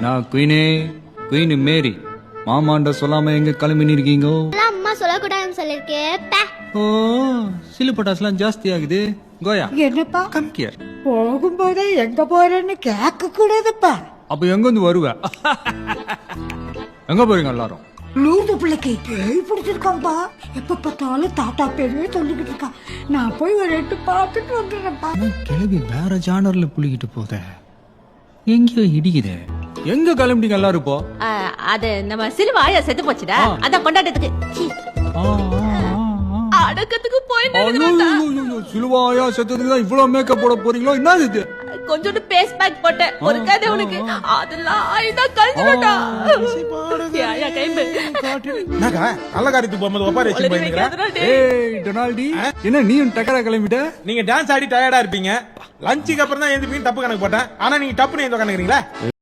நான் குயின் மேரி மாமாண்ட சொல்லாம எங்க கிளம்பி இருக்கீங்க? அம்மா சொல்லக்கூடாதுன்னு சொல்லிருக்கேன். ஓ சிலு பட்டாசுலாம் ஜாஸ்தி ஆகுது. கோயா என்னப்பா கம் கியர். போகும்போதே எங்க போறேன்னு கேட்க கூடாதுப்பா. அப்ப எங்க வந்து வருவ? எங்க போறீங்க எல்லாரும்? லூர்து பிள்ளைக்கு பேய் பிடிச்சிருக்காம்பா. எப்ப பார்த்தாலும் தாத்தா பேருவே சொல்லிக்கிட்டு இருக்கான். நான் போய் ஒரு எட்டு பார்த்துட்டு வந்துடுறேன்ப்பா. கிளம்பி வேற ஜானர்ல புளிக்கிட்டு போத எங்கேயோ இடிக்குதே. எங்க கிளம்பிட்டீங்க எல்லாரும் இப்போ? அது நம்ம சிலுவாயா செத்து போச்சுடா. அதான் கொண்டாட்டத்துக்கு அடக்கத்துக்கு போய் சிலுவாயா செத்ததுக்கு தான் இவ்வளவு மேக்கப் போட போறீங்களோ? என்ன இது? கொஞ்சோண்டு பேஸ் பேக் போட்டேன். ஒரு கதை உனக்கு அதெல்லாம் இதான் கழுதுடா. யாயா கைம்பு என்னக்கா நல்ல காரியத்துக்கு போகும்போது ஒப்பாரி வச்சு போயிருக்கீங்க. ஏய் டொனால்டி, என்ன நீயும் டக்கரா கிளம்பிட்ட? நீங்க டான்ஸ் ஆடி டயர்டா இருப்பீங்க. லஞ்சுக்கு அப்புறம் தான் எழுந்திருப்பீங்க. தப்பு கணக்கு போட்டேன். ஆனா நீங்க டப்புன்னு எழுந்து உட்காந்துக்கிறீங்களா?